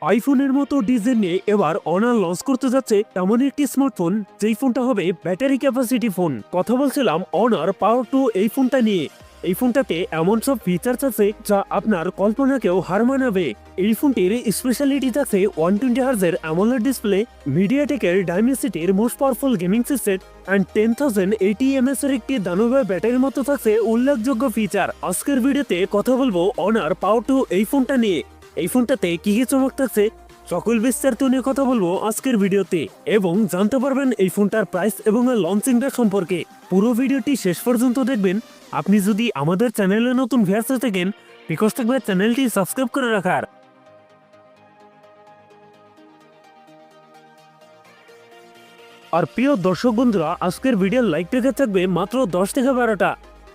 আইফোনের মতো ডিজাইন নিয়ে এবার অনার লঞ্চ করতে যাচ্ছে এমন একটি স্মার্টফোন যেই ফোনটা হবে ব্যাটারি ক্যাপাসিটি ফোন। কথা বলছিলাম অনার পাওয়ার 2 এই ফোনটা নিয়ে। এই ফোনটাতে এমন সব ফিচার্স আছে যা আপনার কল্পনাকেও হার মানাবে। এই ফোনটির স্পেশালিটি আছে 120 হার্জের অ্যামোলেড ডিসপ্লে, মিডিয়াটেকের ডাইমেনসিটির most powerful gaming system and 10,080 mAh এর একটি দানবীয় ব্যাটারির মতো থাকছে উল্লেখযোগ্য ফিচার। আজকের ভিডিওতে কথা বলবো অনার পাওয়ার 2 এই ফোনটা নিয়ে। এই ফোনটাতে কি কি চমক থাকছে সকল বিস্তারিত নিয়ে কথা বলবো আজকের ভিডিওতে, এবং জানতে পারবেন এই ফোনটার প্রাইস এবং লঞ্চিংটা সম্পর্কে। পুরো ভিডিওটি শেষ পর্যন্ত দেখবেন। আপনি যদি আমাদের চ্যানেলে নতুন ভিউয়ার্স থাকেন, রিকোয়েস্ট থাকবে চ্যানেলটি সাবস্ক্রাইব করে রাখার। আর প্রিয় দর্শক বন্ধুরা, আজকের ভিডিওর লাইক রেখে থাকবে মাত্র 10 থেকে 12টা।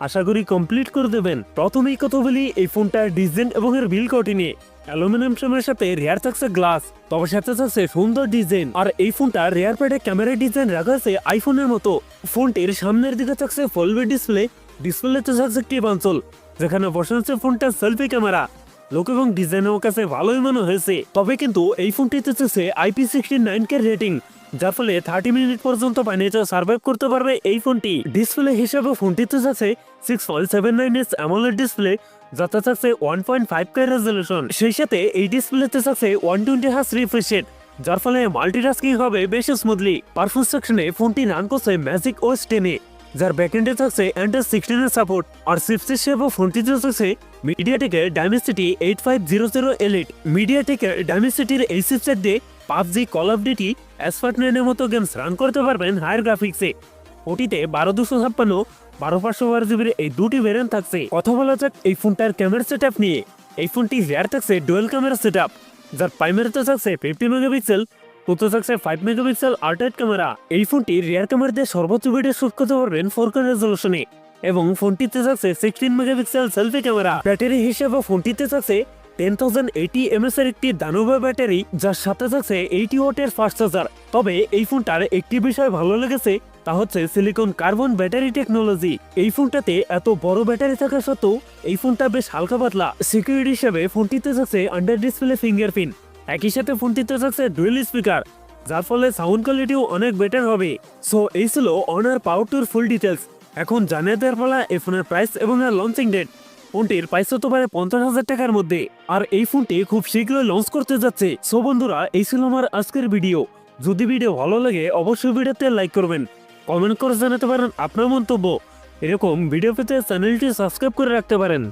আশা করি কমপ্লিট করে দেবেন। প্রথমেই কথা বলি এই ফোনটার ডিজাইন এবং এর বিল কোয়ালিটি নিয়ে। অ্যালুমিনিয়াম ফ্রেমের সাথে রেয়ার থাকছে গ্লাস, তবে সাথে থাকছে সুন্দর ডিজাইন। আর এই ফোনটার রেয়ার প্যাডে ক্যামেরা ডিজাইন রাখা আছে আইফোনের মতো। ফোনটির সামনের দিকে থাকছে ফুল ডিসপ্লে, ডিসপ্লেতে থাকছে একটি বাঞ্চল যেখানে বসানো ফোনটার সেলফি ক্যামেরা। লোক এবং ডিজাইনের কাছে ভালোই মনে হয়েছে। তবে কিন্তু এই ফোনটিতে থাকছে IP69 রেটিং, যার ফলে 30 মিনিট পর্যন্ত পানিতে সার্ভাইভ করতে পারবে এই ফোনটি। ডিসপ্লে হিসেবে ফোনটিতে আছে 6.79 অ্যামোলেড ডিসপ্লে, যাতে থাকছে 1.5K রেজলিউশন। সেই সাথে এই ডিসপ্লেতে আছে 120 হার্জ রিফ্রেশ রেট, যার ফলে মাল্টিটাস্কিং হবে বেশ স্মুথলি। পারফরম্যান্স সেকশনে ফোনটি রান করছে ম্যাজিক OS 10-এ, যার ব্যাকএন্ডে থাকছে অ্যান্ড্রয়েড 16 এর সাপোর্ট। আর চিপসেট হিসেবে ফোনটিতে থাকছে মিডিয়াটেকের ডাইমেনসিটি 8500 Elite। মিডিয়াটেকের ডাইমেনসিটির এই চিপসেট দিয়ে PUBG, call of duty, Asphalt 9 এর মতো গেমস রান করতে পারবেন হায়ার গ্রাফিক্সে। ওটিতে 12256, 12512GB এই দুটি ভেরিয়েন্ট থাকছে। কথা বলা যাক এই ফোনটার ক্যামেরা সেটআপ নিয়ে। এই ফোনটি রেয়ার থাকছে ডুয়াল ক্যামেরা সেটআপ, যার প্রাইমারিতে থাকছে 50 মেগাপিক্সেল, প্রোতে থাকছে 5 মেগাপিক্সেল আল্ট্রাইট ক্যামেরা। এই ফোনটির রিয়ার ক্যামেরা দিয়ে সর্বোচ্চ ভিডিও শুট করতে পারবেন 4K রেজলিউশনে, এবং ফোনটিতে থাকছে 16 মেগাপিক্সেল সেলফি ক্যামেরা। ব্যাটারি হিসেবে ফোনটিতে থাকছে 10,080 mAh এর একটি দানবীয় ব্যাটারি, যার সাথে থাকছে 80 ওয়াটের ফাস্ট চার্জার। তবে এই ফোনটার একটি বিষয় ভালো লেগেছে, তা হচ্ছে সিলিকন কার্বন ব্যাটারি টেকনোলজি। এই ফোনটাতে এত বড় ব্যাটারি থাকা সত্ত্বেও এই ফোনটা বেশ হালকা পাতলা। সিকিউরিটি হিসেবে ফোনটিতে থাকছে আন্ডার ডিসপ্লে ফিঙ্গারপ্রিন্ট, একই সাথে ফোনটিতে থাকছে ডুয়েল স্পিকার, যার ফলে সাউন্ড কোয়ালিটিও অনেক বেটার হবে। সো এই ছিল অনার পাওয়ার 2 ফুল ডিটেলস। এখন জানিয়ে দেওয়ার পালা এই ফোনের প্রাইস এবং লঞ্চিং ডেট। ফোনটির প্রাইস হতে পারে 50,000 টাকার মধ্যে, আর এই ফোনটি খুব শীঘ্রই লঞ্চ করতে যাচ্ছে। সো বন্ধুরা, এই ছিল আমার আজকের ভিডিও। যদি ভিডিও ভালো লাগে অবশ্যই ভিডিওতে লাইক করবেন, কমেন্ট করে জানাতে পারেন আপনার মন্তব্য। এরকম ভিডিও পেতে চ্যানেলটি সাবস্ক্রাইব করে রাখতে পারেন।